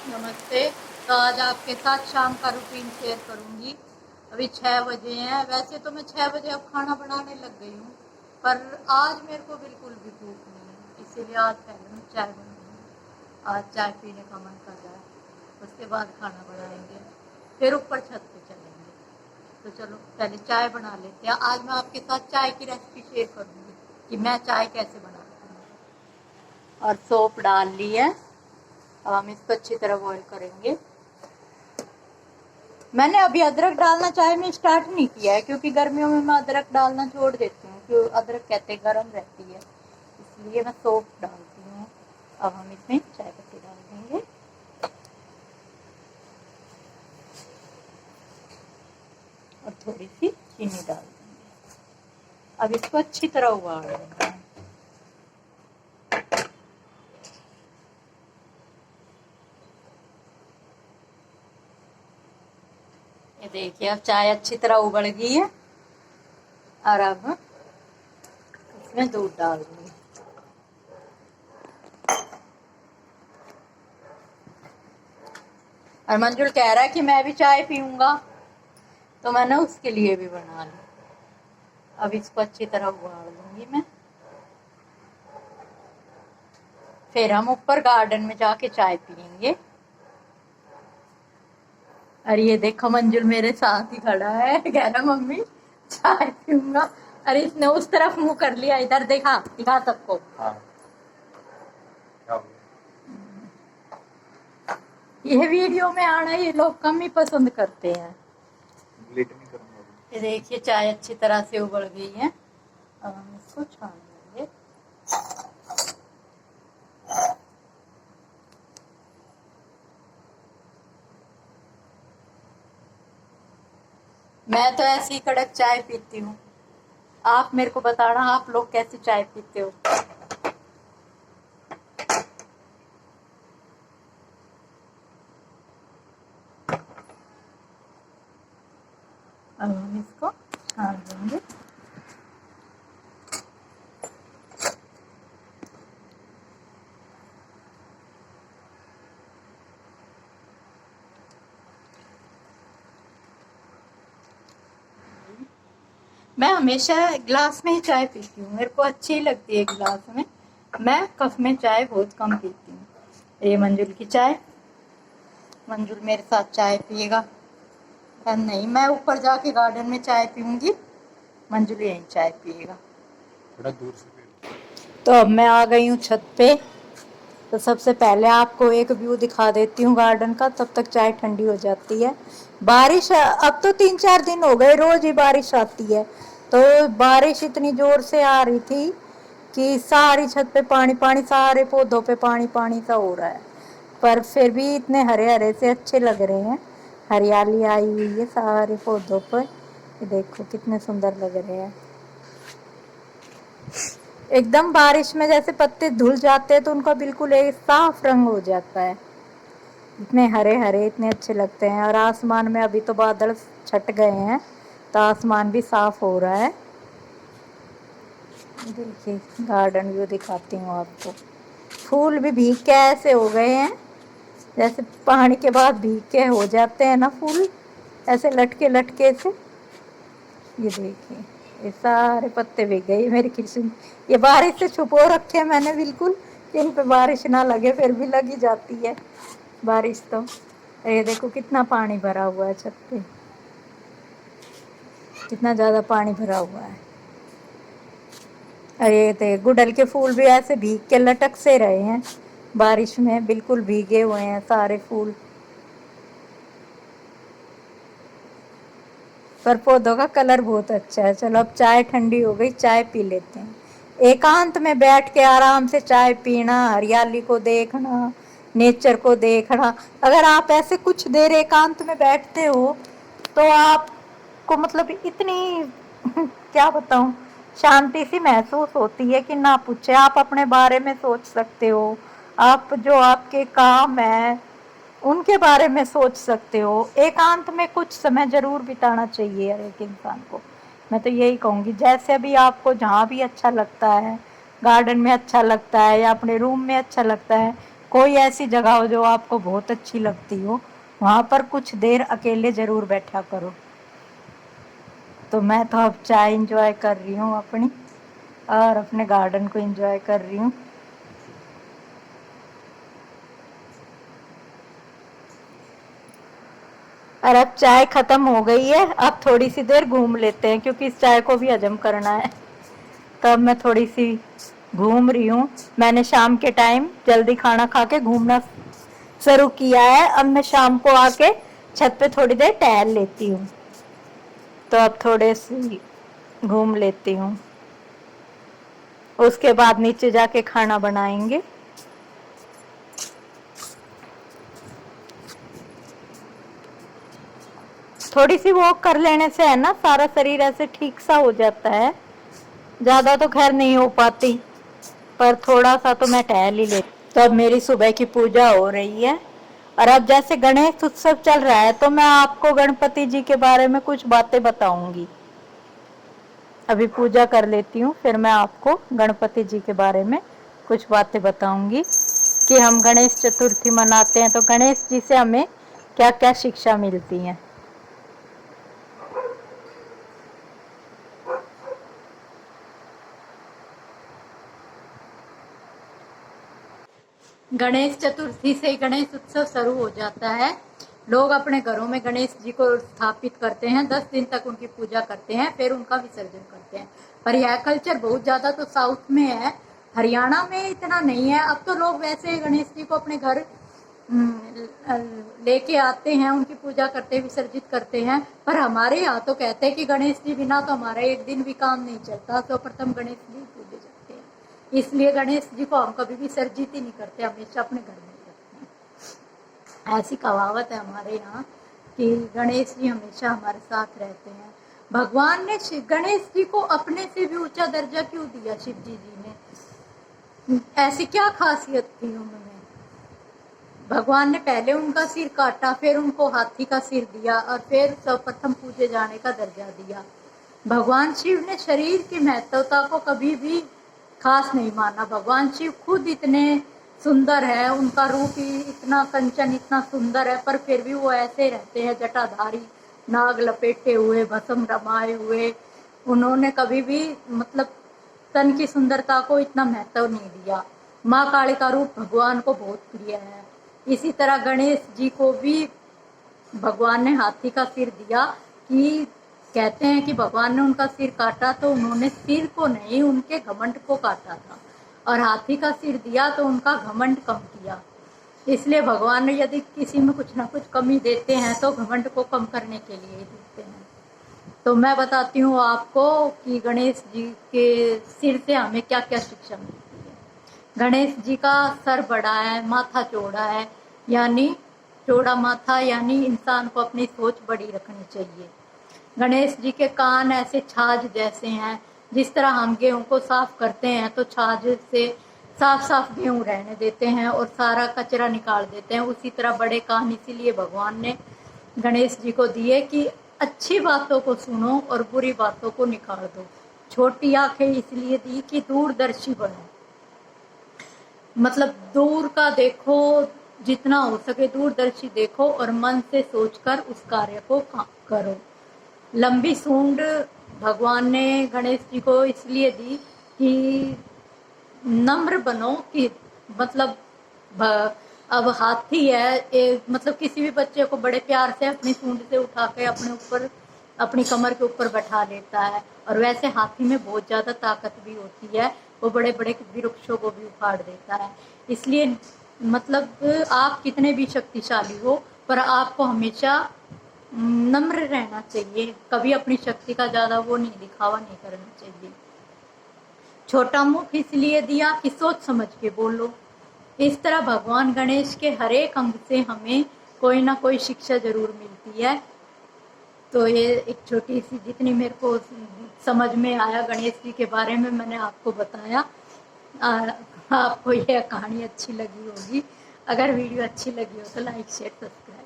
नमस्ते। तो आज आपके साथ शाम का रूटीन शेयर करूंगी। अभी 6 बजे हैं। वैसे तो मैं 6 बजे अब खाना बनाने लग गई हूँ, पर आज मेरे को बिल्कुल भी भूख नहीं है, इसीलिए आज पहले मैं चाय बनाऊंगी। आज चाय पीने का मन कर रहा है, उसके बाद खाना बनाएंगे, फिर ऊपर छत पे चलेंगे। तो चलो पहले चाय बना लेते हैं। आज मैं आपके साथ चाय की रेसिपी शेयर करूंगी कि मैं चाय कैसे बनाती हूँ। और सौंफ डाल ली है, अब हम इसको अच्छी तरह बॉईल करेंगे। मैंने अभी अदरक डालना चाय में स्टार्ट नहीं किया है, क्योंकि गर्मियों में मैं अदरक डालना छोड़ देती हूँ, क्योंकि अदरक कहते हैं गर्म रहती है, इसलिए मैं सौंफ डालती हूँ। अब हम इसमें चाय पत्ती डाल देंगे और थोड़ी सी चीनी डाल देंगे। अब इसको अच्छी तरह उबाल लेंगे। ये देखिए, अब चाय अच्छी तरह उबल गई है और अब इसमें दूध डाल दूंगी। और मंजुल कह रहा है कि मैं भी चाय पीऊंगा, तो मैंने उसके लिए भी बना ली। अब इसको अच्छी तरह उबाल लूंगी मैं, फिर हम ऊपर गार्डन में जाके चाय पियेंगे। अरे ये देखो, मंजुल मेरे साथ ही खड़ा है, कह रहा मम्मी चाय पीऊंगा। अरे इसने उस तरफ मुंह कर लिया, इधर देखा, दिखा सबको। हाँ। ये वीडियो में आना ये लोग कम ही पसंद करते हैं। ये देखिए, चाय अच्छी तरह से उबल गई है, अब हम इसको छान लेंगे। मैं तो ऐसी कड़क चाय पीती हूँ। आप मेरे को बताना, आप लोग कैसे चाय पीते हो। अब हम इसको छान देंगे। मैं हमेशा ग्लास में ही चाय पीती हूँ, मेरे को अच्छी लगती है गिलास में। मैं कप में चाय बहुत कम पीती हूँ। ये मंजुल की चाय, मंजुल मेरे साथ चाय पिएगा। नहीं, मैं ऊपर जाके गार्डन में चाय पीऊंगी, मंजुल यहीं चाय पिएगा। थोड़ा दूर से पी। तो अब मैं आ गई हूँ छत पे। तो सबसे पहले आपको एक व्यू दिखा देती हूँ गार्डन का, तब तक चाय ठंडी हो जाती है। बारिश अब तो 3-4 दिन हो गए रोज ही बारिश आती है। तो बारिश इतनी जोर से आ रही थी कि सारी छत पे पानी पानी, सारे पौधों पे पानी पानी सा हो रहा है, पर फिर भी इतने हरे हरे से अच्छे लग रहे हैं। हरियाली आई हुई है सारे पौधों पर, ये देखो कितने सुंदर लग रहे हैं। एकदम बारिश में जैसे पत्ते धुल जाते हैं तो उनका बिल्कुल एक साफ रंग हो जाता है, इतने हरे हरे इतने अच्छे लगते हैं। और आसमान में अभी तो बादल छट गए हैं, तो आसमान भी साफ हो रहा है। देखिए गार्डन व्यू दिखाती हूँ आपको। फूल भी भीग के ऐसे हो गए हैं, जैसे पानी के बाद भीग के हो जाते हैं ना फूल, ऐसे लटके लटके से। ये देखिए, ये सारे पत्ते भीग गए मेरी किचन। ये बारिश से छुपो रखे मैंने बिल्कुल, इन पे बारिश ना लगे, फिर भी लगी जाती है बारिश तो। ये देखो कितना पानी भरा हुआ है छत पे, कितना ज़्यादा पानी भरा हुआ है। अरे ते गुड़हल के फूल भी ऐसे भीग के लटक से रहे हैं बारिश में, बिल्कुल भीगे हुए हैं सारे फूल। पर पौधों का कलर बहुत अच्छा है। चलो अब चाय ठंडी हो गई, चाय पी लेते हैं। एकांत में बैठ के आराम से चाय पीना, हरियाली को देखना, नेचर को देखना। अगर आप ऐसे कुछ देर एकांत में बैठते हो तो आपको मतलब इतनी क्या बताऊं, शांति सी महसूस होती है कि ना पूछे। आप अपने बारे में सोच सकते हो, आप जो आपके काम है उनके बारे में सोच सकते हो। एकांत में कुछ समय जरूर बिताना चाहिए हर एक इंसान को, मैं तो यही कहूँगी। जैसे भी आपको जहाँ भी अच्छा लगता है, गार्डन में अच्छा लगता है या अपने रूम में अच्छा लगता है, कोई ऐसी जगह हो जो आपको बहुत अच्छी लगती हो, वहां पर कुछ देर अकेले जरूर बैठा करो। तो मैं तो अब चाय इंजॉय कर रही हूँ अपनी, और अपने गार्डन को इंजॉय कर रही हूँ। और अब चाय खत्म हो गई है, अब थोड़ी सी देर घूम लेते हैं क्योंकि इस चाय को भी हजम करना है। तब मैं थोड़ी सी घूम रही हूँ। मैंने शाम के टाइम जल्दी खाना खा के घूमना शुरू किया है। अब मैं शाम को आके छत पे थोड़ी देर टहल लेती हूँ। तो अब थोड़े सी घूम लेती हूँ, उसके बाद नीचे जाके खाना बनाएंगे। थोड़ी सी वॉक कर लेने से है ना, सारा शरीर ऐसे ठीक सा हो जाता है। ज्यादा तो खैर नहीं हो पाती, पर थोड़ा सा तो मैं टहल ही लेती। तो अब मेरी सुबह की पूजा हो रही है, और अब जैसे गणेश उत्सव चल रहा है तो मैं आपको गणपति जी के बारे में कुछ बातें बताऊंगी। अभी पूजा कर लेती हूँ, फिर मैं आपको गणपति जी के बारे में कुछ बातें बताऊंगी कि हम गणेश चतुर्थी मनाते हैं तो गणेश जी से हमें क्या क्या शिक्षा मिलती है। गणेश चतुर्थी से गणेश उत्सव शुरू हो जाता है। लोग अपने घरों में गणेश जी को स्थापित करते हैं, 10 दिन तक उनकी पूजा करते हैं, फिर उनका विसर्जन करते हैं। पर यह कल्चर बहुत ज्यादा तो साउथ में है, हरियाणा में इतना नहीं है। अब तो लोग वैसे गणेश जी को अपने घर लेके आते हैं, उनकी पूजा करते हैं, विसर्जित करते हैं। पर हमारे यहाँ तो कहते हैं कि गणेश जी बिना तो हमारा एक दिन भी काम नहीं चलता, तो प्रथम गणेश जी पूजे जाते हैं। इसलिए गणेश जी को हम कभी विसर्जित ही नहीं करते, हमेशा अपने घर में रखते हैं। ऐसी कहावत है हमारे यहाँ कि गणेश जी हमेशा हमारे साथ रहते हैं। भगवान ने गणेश जी को अपने से भी ऊंचा दर्जा क्यों दिया? शिव जी ने ऐसी क्या खासियत थी उनमें? भगवान ने पहले उनका सिर काटा, फिर उनको हाथी का सिर दिया, और फिर सर्वप्रथम पूजे जाने का दर्जा दिया। भगवान शिव ने शरीर की महत्वता को कभी भी खास नहीं माना। भगवान शिव खुद इतने सुंदर है, उनका रूप ही इतना कंचन, इतना सुंदर है, पर फिर भी वो ऐसे रहते हैं जटाधारी, नाग लपेटे हुए, भस्म रमाए हुए। उन्होंने कभी भी मतलब तन की सुंदरता को इतना महत्व नहीं दिया। माँ काली का रूप भगवान को बहुत प्रिय है। इसी तरह गणेश जी को भी भगवान ने हाथी का सिर दिया, कि कहते हैं कि भगवान ने उनका सिर काटा तो उन्होंने सिर को नहीं, उनके घमंड को काटा था, और हाथी का सिर दिया तो उनका घमंड कम किया। इसलिए भगवान ने यदि किसी में कुछ ना कुछ कमी देते हैं तो घमंड को कम करने के लिए ही देते हैं। तो मैं बताती हूँ आपको कि गणेश जी के सिर से हमें क्या क्या शिक्षा मिलती है। गणेश जी का सर बड़ा है, माथा चौड़ा है, यानी चौड़ा माथा, यानी इंसान को अपनी सोच बड़ी रखनी चाहिए। गणेश जी के कान ऐसे छाछ जैसे हैं, जिस तरह हम गेहूं को साफ करते हैं तो छाछ से साफ साफ गेहूं रहने देते हैं और सारा कचरा निकाल देते हैं, उसी तरह बड़े कान इसीलिए भगवान ने गणेश जी को दिए कि अच्छी बातों को सुनो और बुरी बातों को निकाल दो। छोटी आंखें इसलिए दी कि दूरदर्शी बनो, मतलब दूर का देखो, जितना हो सके दूरदर्शी देखो और मन से सोचकर उस कार्य को करो। लंबी सूंड भगवान ने गणेश जी को इसलिए दी कि नम्र बनो, कि मतलब अब हाथी है, मतलब किसी भी बच्चे को बड़े प्यार से अपनी सूंड से उठा के अपने ऊपर, अपनी कमर के ऊपर बैठा लेता है, और वैसे हाथी में बहुत ज्यादा ताकत भी होती है, वो बड़े बड़े वृक्षों को भी उखाड़ देता है। इसलिए मतलब आप कितने भी शक्तिशाली हो, पर आपको हमेशा नम्र रहना चाहिए, कभी अपनी शक्ति का ज्यादा वो नहीं, दिखावा नहीं करना चाहिए। छोटा मुख इसलिए दिया कि सोच समझ के बोलो। इस तरह भगवान गणेश के हर एक अंग से हमें कोई ना कोई शिक्षा जरूर मिलती है। तो ये एक छोटी सी, जितनी मेरे को समझ में आया गणेश जी के बारे में, मैंने आपको बताया। आपको यह कहानी अच्छी लगी होगी। अगर वीडियो अच्छी लगी हो तो लाइक शेयर सब्सक्राइब।